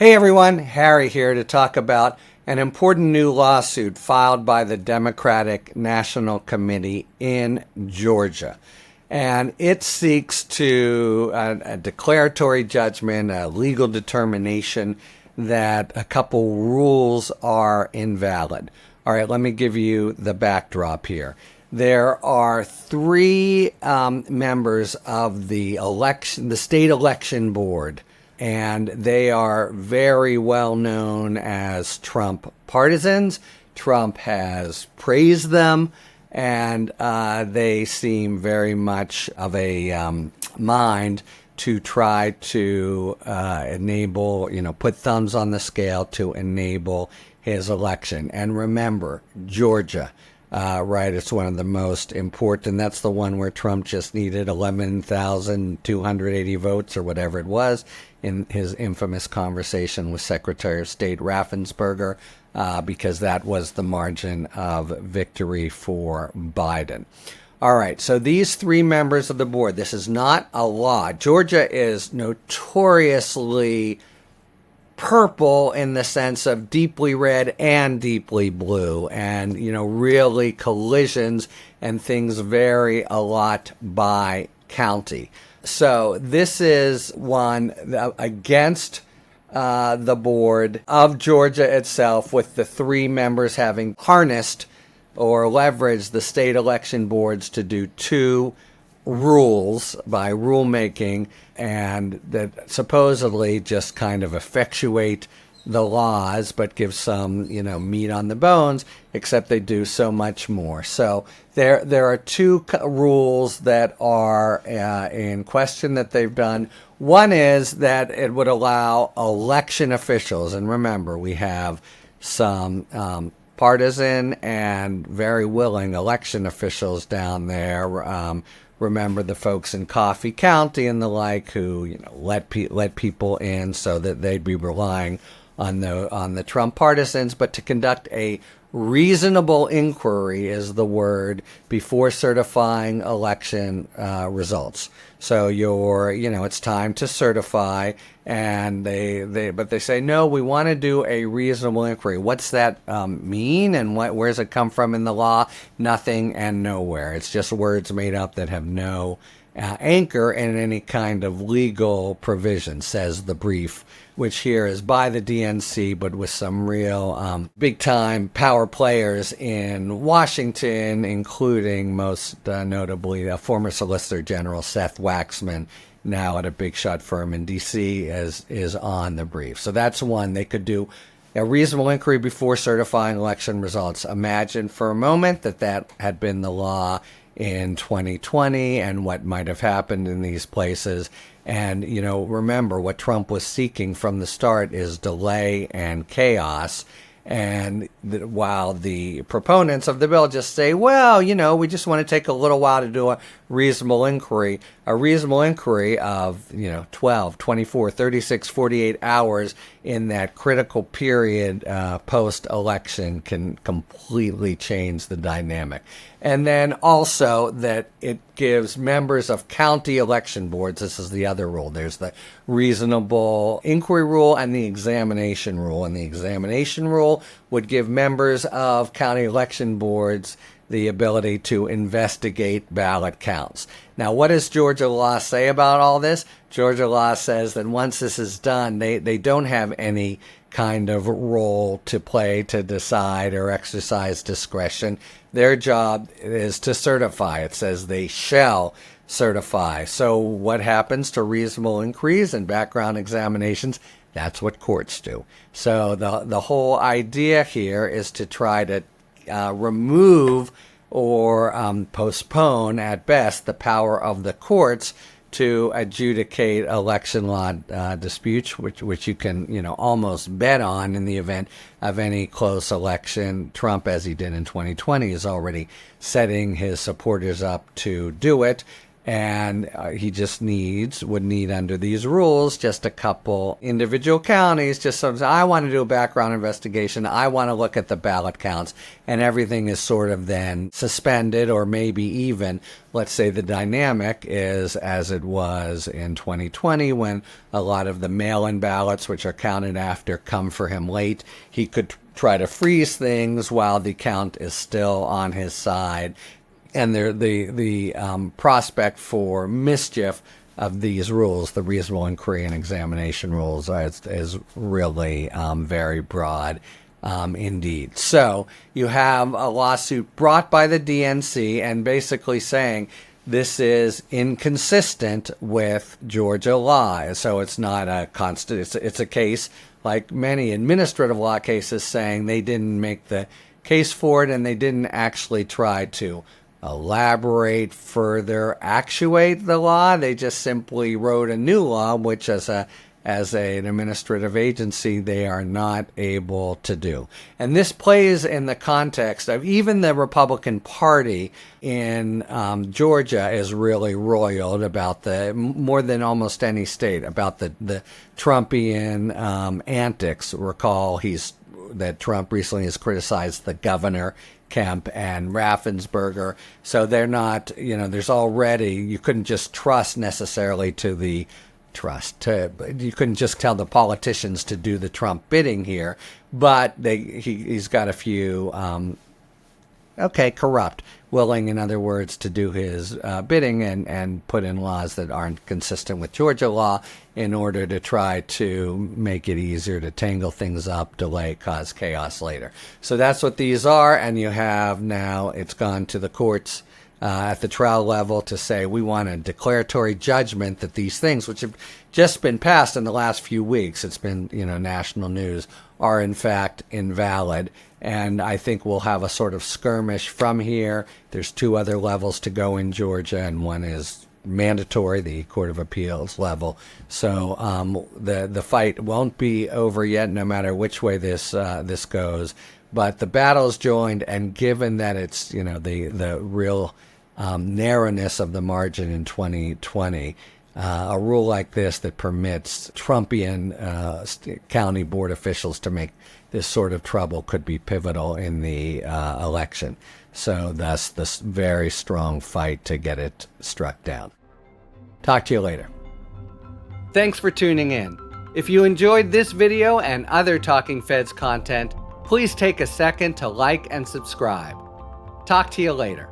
Hey everyone, Harry here to talk about an important new lawsuit filed by the Democratic National Committee in Georgia. And it seeks to a declaratory judgment, a legal determination that a couple rules are invalid. All right, let me give you the backdrop here. There are three members of the state election board, and they are very well known as Trump partisans. Trump has praised them, and they seem very much of a mind to try to enable, put thumbs on the scale to enable his election. And remember, Georgia. Right, it's one of the most important. That's the one where Trump just needed 11,280 votes or whatever it was in his infamous conversation with Secretary of State Raffensperger, because that was the margin of victory for Biden. All right, so these three members of the board, this is not a law. Georgia is notoriously purple in the sense of deeply red and deeply blue, and really collisions and things vary a lot by county. So this is one against the board of Georgia itself, with the three members having harnessed or leveraged the state election boards to do two rules by rulemaking, and that supposedly just kind of effectuate the laws but give some meat on the bones, except they do so much more. So there are two rules that are in question that they've done. One is that it would allow election officials, and remember, we have some partisan and very willing election officials down there. Remember the folks in Coffee County and the like who let people in so that they'd be relying on the Trump partisans, but to conduct a reasonable inquiry is the word before certifying election results. So it's time to certify, and but they say no, we want to do a reasonable inquiry. What's that mean, and where's it come from in the law? Nothing and nowhere. It's just words made up that have no anchor in any kind of legal provision, says the brief, which here is by the DNC, but with some real big-time power players in Washington, including most notably former Solicitor General Seth Waxman, now at a big shot firm in D.C., is on the brief. So that's one. They could do a reasonable inquiry before certifying election results. Imagine for a moment that had been the law in 2020 and what might have happened in these places. And, remember, what Trump was seeking from the start is delay and chaos. And while the proponents of the bill just say, well, we just want to take a little while to do a reasonable inquiry of, 12, 24, 36, 48 hours in that critical period post-election can completely change the dynamic. And then also that it gives members of county election boards, this is the other rule, there's the reasonable inquiry rule and the examination rule. And the examination rule would give members of county election boards the ability to investigate ballot counts. Now, what does Georgia law say about all this? Georgia law says that once this is done, they don't have any kind of role to play to decide or exercise discretion. Their job is to certify. It says they shall certify. So what happens to reasonable inquiries and background examinations? That's what courts do. So the whole idea here is to try to remove or postpone at best the power of the courts to adjudicate election law disputes, which you can almost bet on in the event of any close election. Trump, as he did in 2020, is already setting his supporters up to do it. And he just would need under these rules just a couple individual counties, just sort of, I want to do a background investigation, I want to look at the ballot counts, and everything is sort of then suspended, or maybe even, let's say the dynamic is as it was in 2020 when a lot of the mail-in ballots, which are counted after, come for him late. He could try to freeze things while the count is still on his side. And the prospect for mischief of these rules, the reasonable inquiry and examination rules, is really very broad indeed. So you have a lawsuit brought by the DNC and basically saying this is inconsistent with Georgia law. So it's not a constant. It's a case like many administrative law cases saying they didn't make the case for it and they didn't actually try to elaborate, further, actuate the law. They just simply wrote a new law, which as an administrative agency, they are not able to do. And this plays in the context of even the Republican Party in Georgia is really roiled about more than almost any state, about the Trumpian antics. Recall that Trump recently has criticized the governor, Kemp, and Raffensperger. So they're not, there's already, you couldn't just trust necessarily you couldn't just tell the politicians to do the Trump bidding here, but he's got a few, corrupt, willing, in other words, to do his bidding and put in laws that aren't consistent with Georgia law in order to try to make it easier to tangle things up, delay, cause chaos later. So that's what these are, and you have now, it's gone to the courts at the trial level to say we want a declaratory judgment that these things, which have just been passed in the last few weeks, it's been, national news, are in fact invalid. And I think we'll have a sort of skirmish from here. There's 2 other levels to go in Georgia, and one is mandatory, the Court of Appeals level. So the fight won't be over yet, no matter which way this goes. But the battle's joined, and given that it's the real narrowness of the margin in 2020, a rule like this that permits Trumpian county board officials to make this sort of trouble could be pivotal in the election. So thus this very strong fight to get it struck down. Talk to you later. Thanks for tuning in. If you enjoyed this video and other Talking Feds content, please take a second to like and subscribe. Talk to you later.